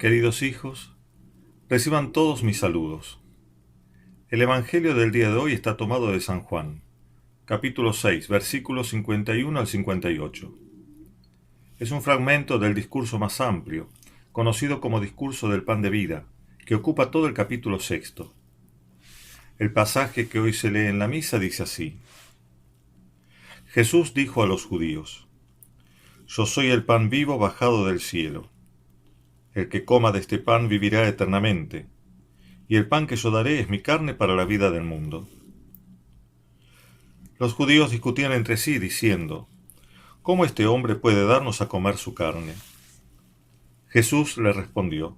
Queridos hijos, reciban todos mis saludos. El Evangelio del día de hoy está tomado de San Juan, capítulo 6, versículos 51 al 58. Es un fragmento del discurso más amplio, conocido como discurso del pan de vida, que ocupa todo el capítulo 6. El pasaje que hoy se lee en la misa dice así: Jesús dijo a los judíos: Yo soy el pan vivo bajado del cielo. El que coma de este pan vivirá eternamente, y el pan que yo daré es mi carne para la vida del mundo. Los judíos discutían entre sí, diciendo: ¿Cómo este hombre puede darnos a comer su carne? Jesús les respondió: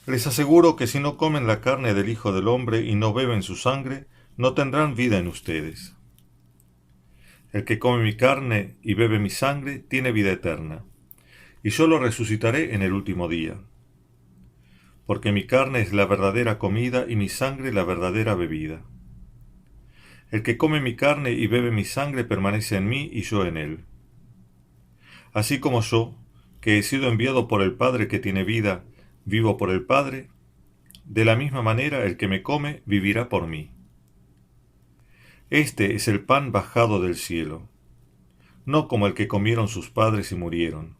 Les aseguro que si no comen la carne del Hijo del Hombre y no beben su sangre, no tendrán vida en ustedes. El que come mi carne y bebe mi sangre tiene vida eterna, y yo lo resucitaré en el último día. Porque mi carne es la verdadera comida y mi sangre la verdadera bebida. El que come mi carne y bebe mi sangre permanece en mí y yo en él. Así como yo, que he sido enviado por el Padre que tiene vida, vivo por el Padre, de la misma manera el que me come vivirá por mí. Este es el pan bajado del cielo, no como el que comieron sus padres y murieron.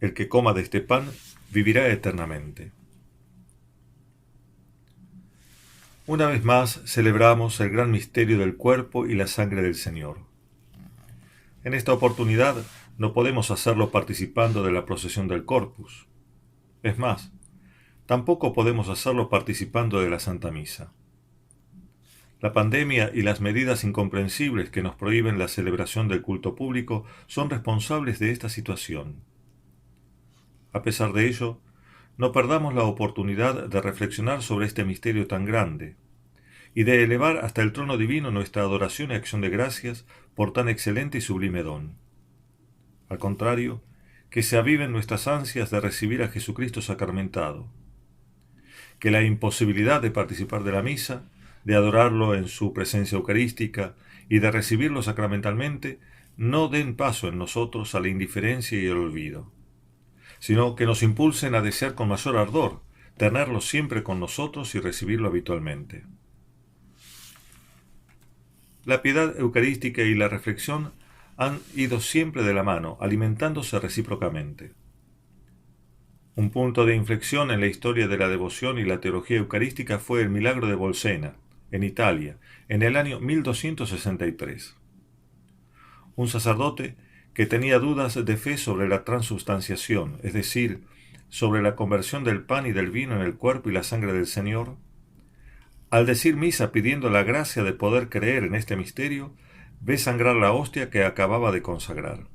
El que coma de este pan vivirá eternamente. Una vez más celebramos el gran misterio del cuerpo y la sangre del Señor. En esta oportunidad no podemos hacerlo participando de la procesión del Corpus. Es más, tampoco podemos hacerlo participando de la Santa Misa. La pandemia y las medidas incomprensibles que nos prohíben la celebración del culto público son responsables de esta situación. A pesar de ello, no perdamos la oportunidad de reflexionar sobre este misterio tan grande y de elevar hasta el trono divino nuestra adoración y acción de gracias por tan excelente y sublime don. Al contrario, que se aviven nuestras ansias de recibir a Jesucristo sacramentado. Que la imposibilidad de participar de la misa, de adorarlo en su presencia eucarística y de recibirlo sacramentalmente no den paso en nosotros a la indiferencia y el olvido, sino que nos impulsen a desear con mayor ardor tenerlo siempre con nosotros y recibirlo habitualmente. La piedad eucarística y la reflexión han ido siempre de la mano, alimentándose recíprocamente. Un punto de inflexión en la historia de la devoción y la teología eucarística fue el milagro de Bolsena, en Italia, en el año 1263. Un sacerdote que tenía dudas de fe sobre la transubstanciación, es decir, sobre la conversión del pan y del vino en el cuerpo y la sangre del Señor, al decir misa pidiendo la gracia de poder creer en este misterio, ve sangrar la hostia que acababa de consagrar.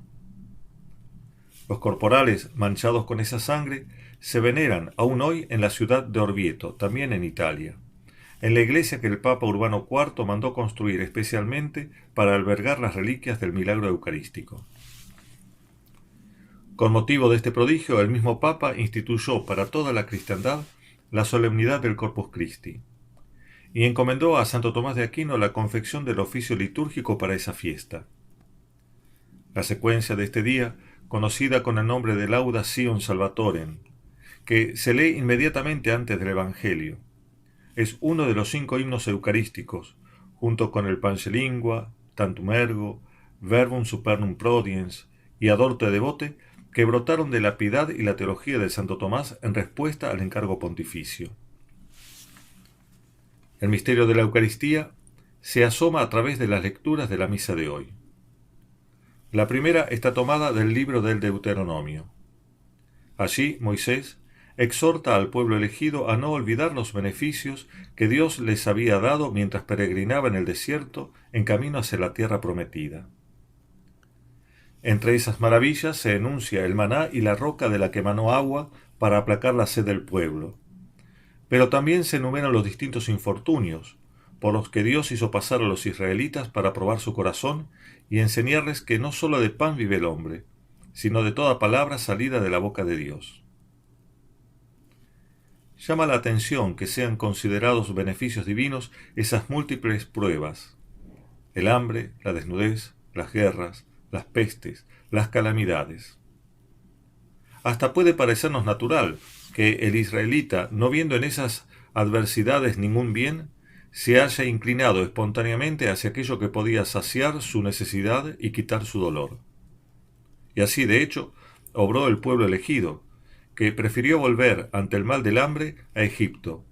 Los corporales manchados con esa sangre se veneran aún hoy en la ciudad de Orvieto, también en Italia, en la iglesia que el Papa Urbano IV mandó construir especialmente para albergar las reliquias del milagro eucarístico. Con motivo de este prodigio, el mismo Papa instituyó para toda la cristiandad la solemnidad del Corpus Christi y encomendó a Santo Tomás de Aquino la confección del oficio litúrgico para esa fiesta. La secuencia de este día, conocida con el nombre de Lauda Sion Salvatorem, que se lee inmediatamente antes del Evangelio, es uno de los 5 himnos eucarísticos, junto con el Pange Lingua, Tantum Ergo, Verbum Supernum Prodiens y Adorte Devote, que brotaron de la piedad y la teología de Santo Tomás en respuesta al encargo pontificio. El misterio de la Eucaristía se asoma a través de las lecturas de la misa de hoy. La primera está tomada del libro del Deuteronomio. Allí Moisés exhorta al pueblo elegido a no olvidar los beneficios que Dios les había dado mientras peregrinaba en el desierto en camino hacia la tierra prometida. Entre esas maravillas se enuncia el maná y la roca de la que manó agua para aplacar la sed del pueblo. Pero también se enumeran los distintos infortunios por los que Dios hizo pasar a los israelitas para probar su corazón y enseñarles que no sólo de pan vive el hombre, sino de toda palabra salida de la boca de Dios. Llama la atención que sean considerados beneficios divinos esas múltiples pruebas: el hambre, la desnudez, las guerras, las pestes, las calamidades. Hasta puede parecernos natural que el israelita, no viendo en esas adversidades ningún bien, se haya inclinado espontáneamente hacia aquello que podía saciar su necesidad y quitar su dolor. Y así, de hecho, obró el pueblo elegido, que prefirió volver ante el mal del hambre a Egipto,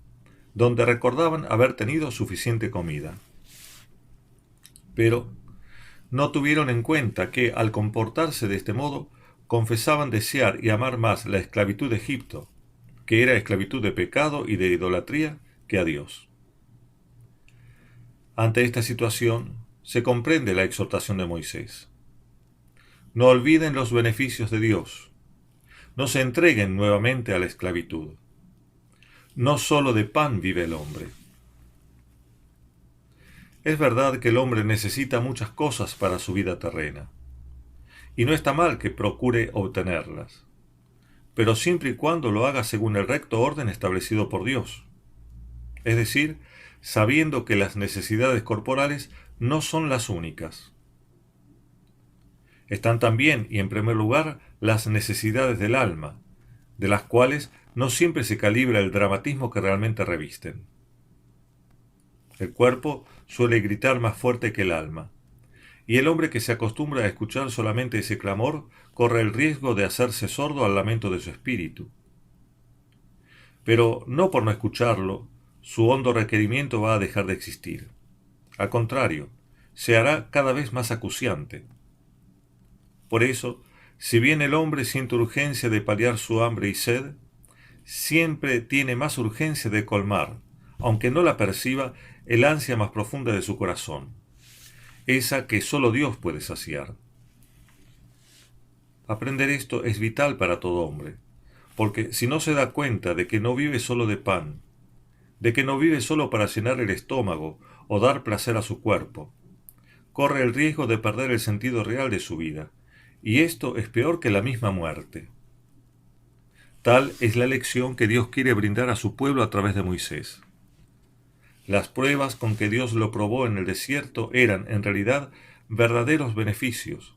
donde recordaban haber tenido suficiente comida. Pero no tuvieron en cuenta que, al comportarse de este modo, confesaban desear y amar más la esclavitud de Egipto, que era esclavitud de pecado y de idolatría, que a Dios. Ante esta situación, se comprende la exhortación de Moisés. No olviden los beneficios de Dios. No se entreguen nuevamente a la esclavitud. No solo de pan vive el hombre. Es verdad que el hombre necesita muchas cosas para su vida terrena, y no está mal que procure obtenerlas, pero siempre y cuando lo haga según el recto orden establecido por Dios, es decir, sabiendo que las necesidades corporales no son las únicas. Están también, y en primer lugar, las necesidades del alma, de las cuales no siempre se calibra el dramatismo que realmente revisten. El cuerpo suele gritar más fuerte que el alma, y el hombre que se acostumbra a escuchar solamente ese clamor corre el riesgo de hacerse sordo al lamento de su espíritu. Pero no por no escucharlo, su hondo requerimiento va a dejar de existir. Al contrario, se hará cada vez más acuciante. Por eso, si bien el hombre siente urgencia de paliar su hambre y sed, siempre tiene más urgencia de colmar, aunque no la perciba, el ansia más profunda de su corazón, esa que solo Dios puede saciar. Aprender esto es vital para todo hombre, porque si no se da cuenta de que no vive solo de pan, de que no vive solo para llenar el estómago o dar placer a su cuerpo, corre el riesgo de perder el sentido real de su vida, y esto es peor que la misma muerte. Tal es la lección que Dios quiere brindar a su pueblo a través de Moisés. Las pruebas con que Dios lo probó en el desierto eran, en realidad, verdaderos beneficios,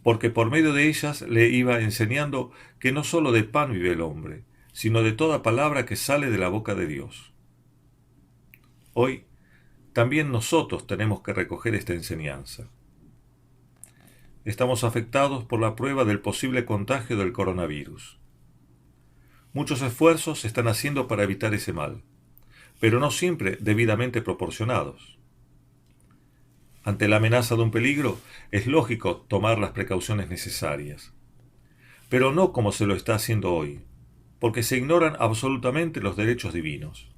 porque por medio de ellas le iba enseñando que no solo de pan vive el hombre, sino de toda palabra que sale de la boca de Dios. Hoy, también nosotros tenemos que recoger esta enseñanza. Estamos afectados por la prueba del posible contagio del coronavirus. Muchos esfuerzos se están haciendo para evitar ese mal, pero no siempre debidamente proporcionados. Ante la amenaza de un peligro, es lógico tomar las precauciones necesarias, pero no como se lo está haciendo hoy, porque se ignoran absolutamente los derechos divinos.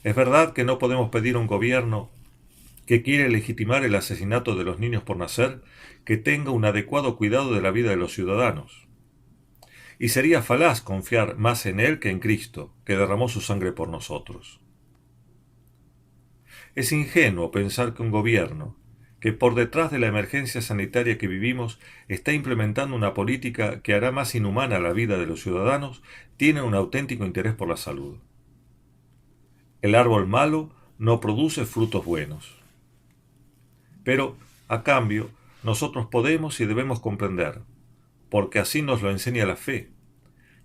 Es verdad que no podemos pedir a un gobierno que quiere legitimar el asesinato de los niños por nacer que tenga un adecuado cuidado de la vida de los ciudadanos. Y sería falaz confiar más en él que en Cristo, que derramó su sangre por nosotros. Es ingenuo pensar que un gobierno, que por detrás de la emergencia sanitaria que vivimos está implementando una política que hará más inhumana la vida de los ciudadanos, tiene un auténtico interés por la salud. El árbol malo no produce frutos buenos. Pero, a cambio, nosotros podemos y debemos comprender, porque así nos lo enseña la fe,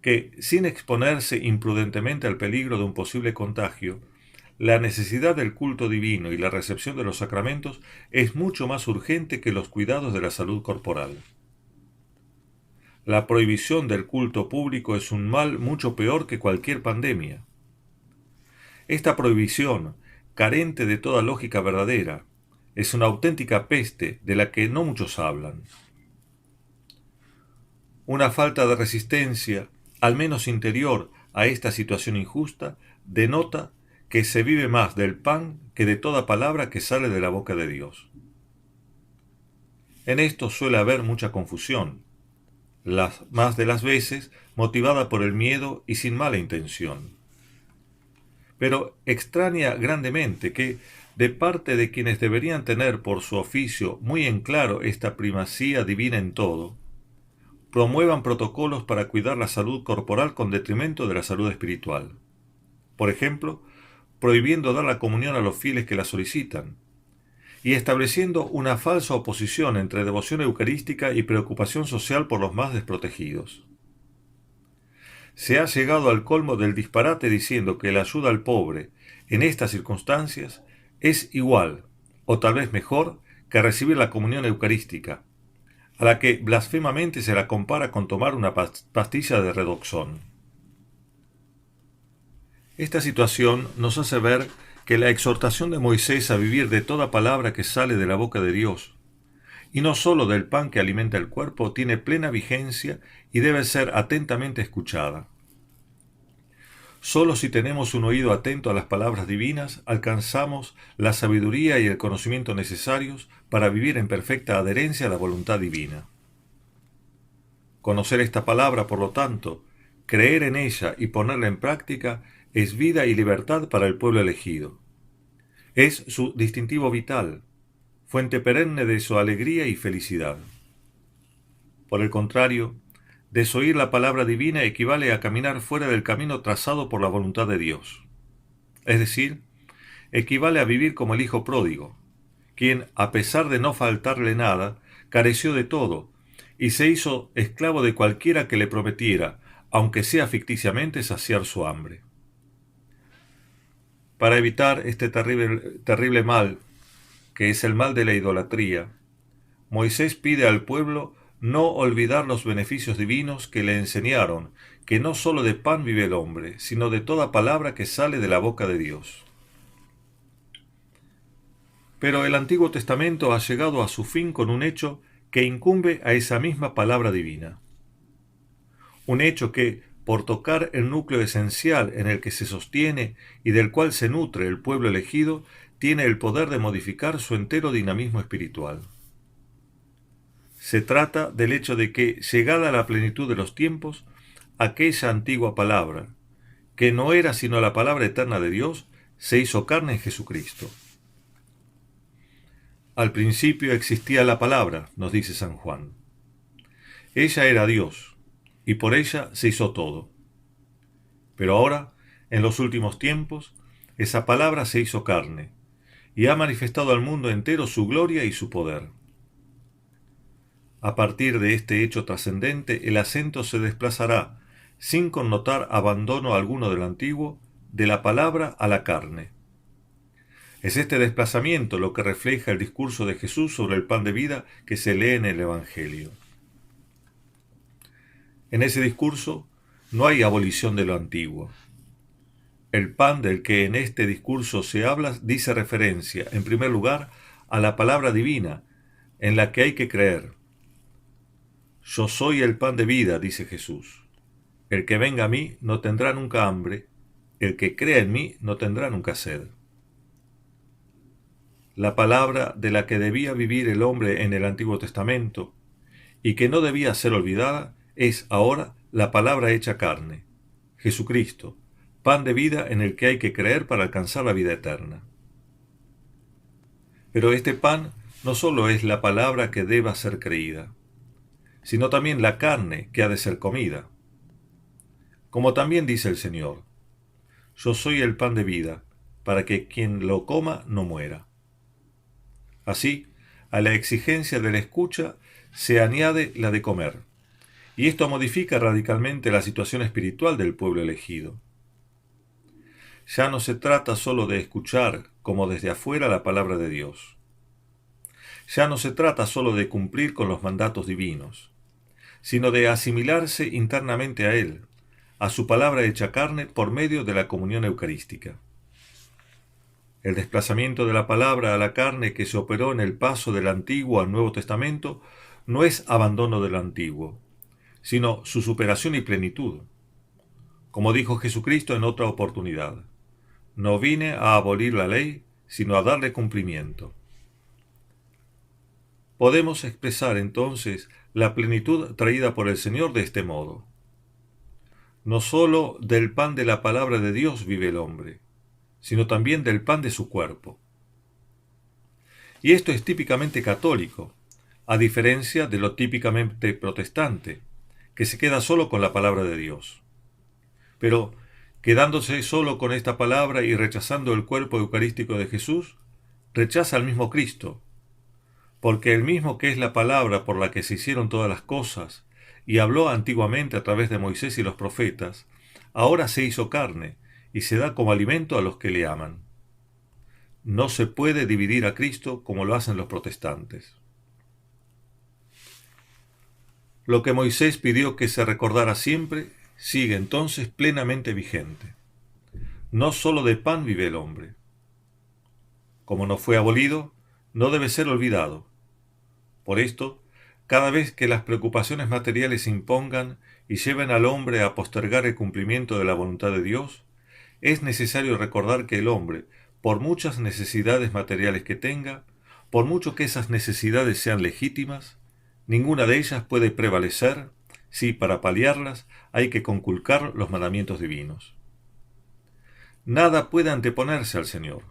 que, sin exponerse imprudentemente al peligro de un posible contagio, la necesidad del culto divino y la recepción de los sacramentos es mucho más urgente que los cuidados de la salud corporal. La prohibición del culto público es un mal mucho peor que cualquier pandemia. Esta prohibición, carente de toda lógica verdadera, es una auténtica peste de la que no muchos hablan. Una falta de resistencia, al menos interior, a esta situación injusta, denota que se vive más del pan que de toda palabra que sale de la boca de Dios. En esto suele haber mucha confusión, más de las veces motivada por el miedo y sin mala intención. Pero extraña grandemente que, de parte de quienes deberían tener por su oficio muy en claro esta primacía divina en todo, promuevan protocolos para cuidar la salud corporal con detrimento de la salud espiritual. Por ejemplo, prohibiendo dar la comunión a los fieles que la solicitan, y estableciendo una falsa oposición entre devoción eucarística y preocupación social por los más desprotegidos. Se ha llegado al colmo del disparate diciendo que la ayuda al pobre, en estas circunstancias, es igual, o tal vez mejor, que recibir la comunión eucarística, a la que blasfemamente se la compara con tomar una pastilla de redoxón. Esta situación nos hace ver que la exhortación de Moisés a vivir de toda palabra que sale de la boca de Dios, y no sólo del pan que alimenta el cuerpo, tiene plena vigencia y debe ser atentamente escuchada. Solo si tenemos un oído atento a las palabras divinas, alcanzamos la sabiduría y el conocimiento necesarios para vivir en perfecta adherencia a la voluntad divina. Conocer esta palabra, por lo tanto, creer en ella y ponerla en práctica, es vida y libertad para el pueblo elegido. Es su distintivo vital, fuente perenne de su alegría y felicidad. Por el contrario, desoír la palabra divina equivale a caminar fuera del camino trazado por la voluntad de Dios. Es decir, equivale a vivir como el hijo pródigo, quien, a pesar de no faltarle nada, careció de todo y se hizo esclavo de cualquiera que le prometiera, aunque sea ficticiamente, saciar su hambre. Para evitar este terrible mal, que es el mal de la idolatría, Moisés pide al pueblo no olvidar los beneficios divinos que le enseñaron, que no sólo de pan vive el hombre, sino de toda palabra que sale de la boca de Dios. Pero el Antiguo Testamento ha llegado a su fin con un hecho que incumbe a esa misma palabra divina. Un hecho que, por tocar el núcleo esencial en el que se sostiene y del cual se nutre el pueblo elegido, tiene el poder de modificar su entero dinamismo espiritual. Se trata del hecho de que, llegada a la plenitud de los tiempos, aquella antigua palabra, que no era sino la palabra eterna de Dios, se hizo carne en Jesucristo. Al principio existía la palabra, nos dice San Juan. Ella era Dios, y por ella se hizo todo. Pero ahora, en los últimos tiempos, esa palabra se hizo carne, y ha manifestado al mundo entero su gloria y su poder. A partir de este hecho trascendente, el acento se desplazará, sin connotar abandono alguno del antiguo, de la palabra a la carne. Es este desplazamiento lo que refleja el discurso de Jesús sobre el pan de vida que se lee en el Evangelio. En ese discurso no hay abolición de lo antiguo. El pan del que en este discurso se habla dice referencia, en primer lugar, a la palabra divina, en la que hay que creer. Yo soy el pan de vida, dice Jesús. El que venga a mí no tendrá nunca hambre, el que crea en mí no tendrá nunca sed. La palabra de la que debía vivir el hombre en el Antiguo Testamento, y que no debía ser olvidada, es ahora la palabra hecha carne, Jesucristo, pan de vida en el que hay que creer para alcanzar la vida eterna. Pero este pan no solo es la palabra que deba ser creída, sino también la carne que ha de ser comida. Como también dice el Señor, yo soy el pan de vida, para que quien lo coma no muera. Así, a la exigencia de la escucha se añade la de comer, y esto modifica radicalmente la situación espiritual del pueblo elegido. Ya no se trata solo de escuchar como desde afuera la palabra de Dios. Ya no se trata solo de cumplir con los mandatos divinos, sino de asimilarse internamente a Él, a su palabra hecha carne por medio de la comunión eucarística. El desplazamiento de la palabra a la carne que se operó en el paso del Antiguo al Nuevo Testamento no es abandono del Antiguo, sino su superación y plenitud. Como dijo Jesucristo en otra oportunidad, no vine a abolir la ley, sino a darle cumplimiento. Podemos expresar entonces la plenitud traída por el Señor de este modo. No sólo del pan de la palabra de Dios vive el hombre, sino también del pan de su cuerpo. Y esto es típicamente católico, a diferencia de lo típicamente protestante, que se queda solo con la palabra de Dios. Pero, quedándose solo con esta palabra y rechazando el cuerpo eucarístico de Jesús, rechaza al mismo Cristo, porque el mismo que es la palabra por la que se hicieron todas las cosas, y habló antiguamente a través de Moisés y los profetas, ahora se hizo carne, y se da como alimento a los que le aman. No se puede dividir a Cristo como lo hacen los protestantes. Lo que Moisés pidió que se recordara siempre, sigue entonces plenamente vigente. No sólo de pan vive el hombre. Como no fue abolido, no debe ser olvidado. Por esto, cada vez que las preocupaciones materiales se impongan y lleven al hombre a postergar el cumplimiento de la voluntad de Dios, es necesario recordar que el hombre, por muchas necesidades materiales que tenga, por mucho que esas necesidades sean legítimas, ninguna de ellas puede prevalecer si, para paliarlas, hay que conculcar los mandamientos divinos. Nada puede anteponerse al Señor.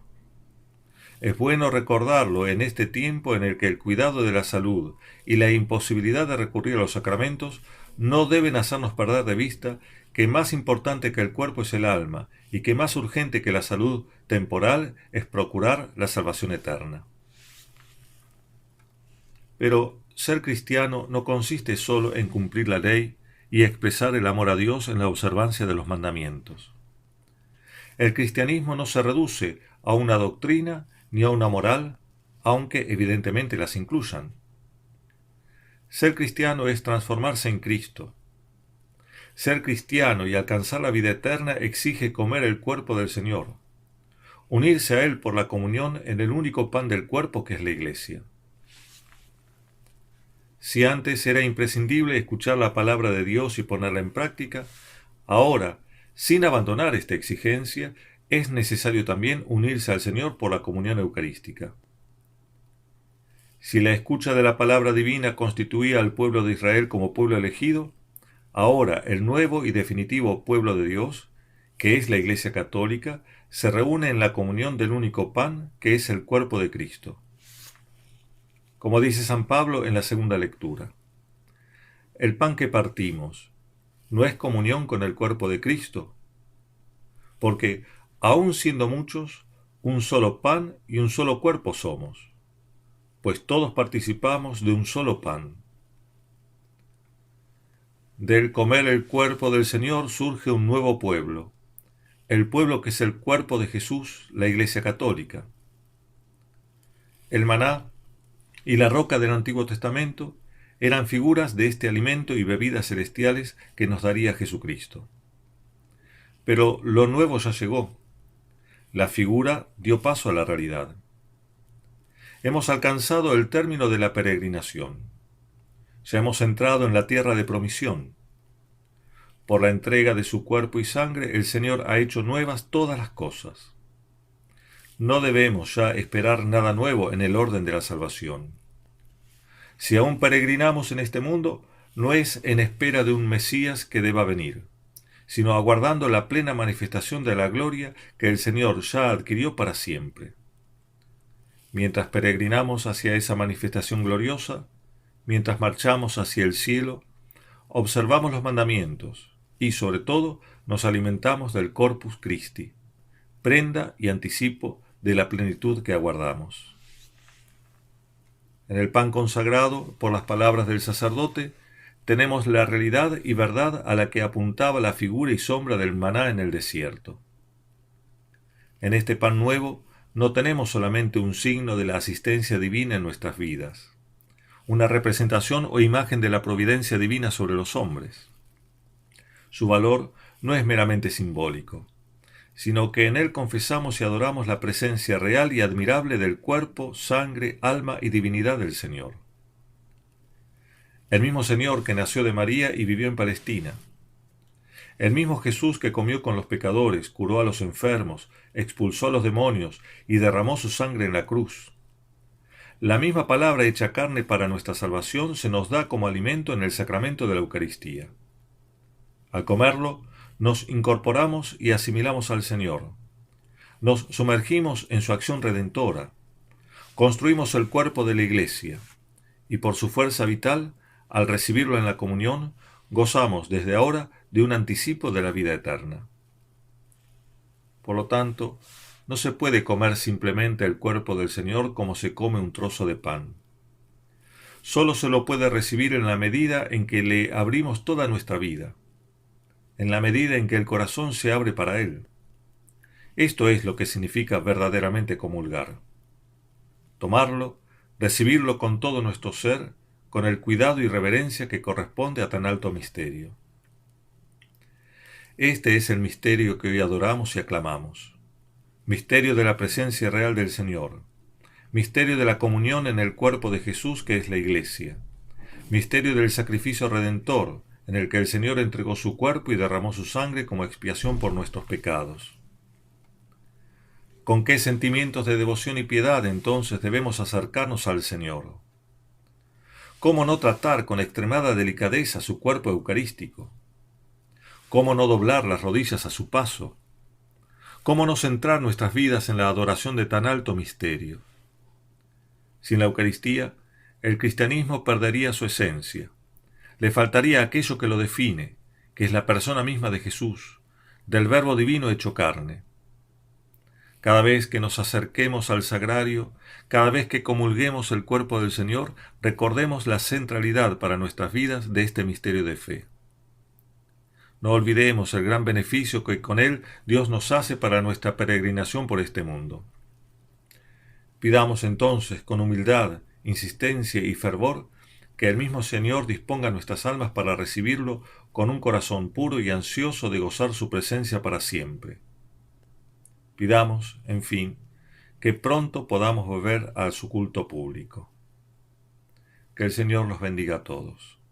Es bueno recordarlo en este tiempo en el que el cuidado de la salud y la imposibilidad de recurrir a los sacramentos no deben hacernos perder de vista que más importante que el cuerpo es el alma y que más urgente que la salud temporal es procurar la salvación eterna. Pero ser cristiano no consiste solo en cumplir la ley y expresar el amor a Dios en la observancia de los mandamientos. El cristianismo no se reduce a una doctrina ni a una moral, aunque evidentemente las incluyan. Ser cristiano es transformarse en Cristo. Ser cristiano y alcanzar la vida eterna exige comer el cuerpo del Señor, unirse a Él por la comunión en el único pan del cuerpo que es la Iglesia. Si antes era imprescindible escuchar la palabra de Dios y ponerla en práctica, ahora, sin abandonar esta exigencia, es necesario también unirse al Señor por la comunión eucarística. Si la escucha de la palabra divina constituía al pueblo de Israel como pueblo elegido, ahora el nuevo y definitivo pueblo de Dios, que es la Iglesia Católica, se reúne en la comunión del único pan, que es el cuerpo de Cristo. Como dice San Pablo en la segunda lectura, el pan que partimos no es comunión con el cuerpo de Cristo, porque, aun siendo muchos, un solo pan y un solo cuerpo somos, pues todos participamos de un solo pan. Del comer el cuerpo del Señor surge un nuevo pueblo, el pueblo que es el cuerpo de Jesús, la Iglesia Católica. El maná y la roca del Antiguo Testamento eran figuras de este alimento y bebidas celestiales que nos daría Jesucristo. Pero lo nuevo ya llegó. La figura dio paso a la realidad. Hemos alcanzado el término de la peregrinación. Ya hemos entrado en la tierra de promisión. Por la entrega de su cuerpo y sangre, el Señor ha hecho nuevas todas las cosas. No debemos ya esperar nada nuevo en el orden de la salvación. Si aún peregrinamos en este mundo, no es en espera de un Mesías que deba venir, sino aguardando la plena manifestación de la gloria que el Señor ya adquirió para siempre. Mientras peregrinamos hacia esa manifestación gloriosa, mientras marchamos hacia el cielo, observamos los mandamientos y, sobre todo, nos alimentamos del Corpus Christi, prenda y anticipo de la plenitud que aguardamos. En el pan consagrado, por las palabras del sacerdote, tenemos la realidad y verdad a la que apuntaba la figura y sombra del maná en el desierto. En este pan nuevo no tenemos solamente un signo de la asistencia divina en nuestras vidas, una representación o imagen de la providencia divina sobre los hombres. Su valor no es meramente simbólico, sino que en él confesamos y adoramos la presencia real y admirable del cuerpo, sangre, alma y divinidad del Señor. El mismo Señor que nació de María y vivió en Palestina. El mismo Jesús que comió con los pecadores, curó a los enfermos, expulsó a los demonios y derramó su sangre en la cruz. La misma palabra hecha carne para nuestra salvación se nos da como alimento en el sacramento de la Eucaristía. Al comerlo, nos incorporamos y asimilamos al Señor. Nos sumergimos en su acción redentora. Construimos el cuerpo de la Iglesia. Y por su fuerza vital, al recibirlo en la comunión, gozamos desde ahora de un anticipo de la vida eterna. Por lo tanto, No se puede comer simplemente el cuerpo del Señor como se come un trozo de pan. Solo se lo puede recibir en la medida en que le abrimos toda nuestra vida, en la medida en que el corazón se abre para Él. Esto es lo que significa verdaderamente comulgar. Tomarlo, recibirlo con todo nuestro ser, con el cuidado y reverencia que corresponde a tan alto misterio. Este es el misterio que hoy adoramos y aclamamos. Misterio de la presencia real del Señor. Misterio de la comunión en el cuerpo de Jesús que es la Iglesia. Misterio del sacrificio redentor, en el que el Señor entregó su cuerpo y derramó su sangre como expiación por nuestros pecados. ¿Con qué sentimientos de devoción y piedad entonces debemos acercarnos al Señor? ¿Cómo no tratar con extremada delicadeza su cuerpo eucarístico? ¿Cómo no doblar las rodillas a su paso? ¿Cómo no centrar nuestras vidas en la adoración de tan alto misterio? Sin la Eucaristía, el cristianismo perdería su esencia. Le faltaría aquello que lo define, que es la persona misma de Jesús, del Verbo divino hecho carne. Cada vez que nos acerquemos al sagrario, cada vez que comulguemos el cuerpo del Señor, recordemos la centralidad para nuestras vidas de este misterio de fe. No olvidemos el gran beneficio que con él Dios nos hace para nuestra peregrinación por este mundo. Pidamos entonces, con humildad, insistencia y fervor, que el mismo Señor disponga nuestras almas para recibirlo con un corazón puro y ansioso de gozar su presencia para siempre. Pidamos, en fin, que pronto podamos volver a su culto público. Que el Señor los bendiga a todos.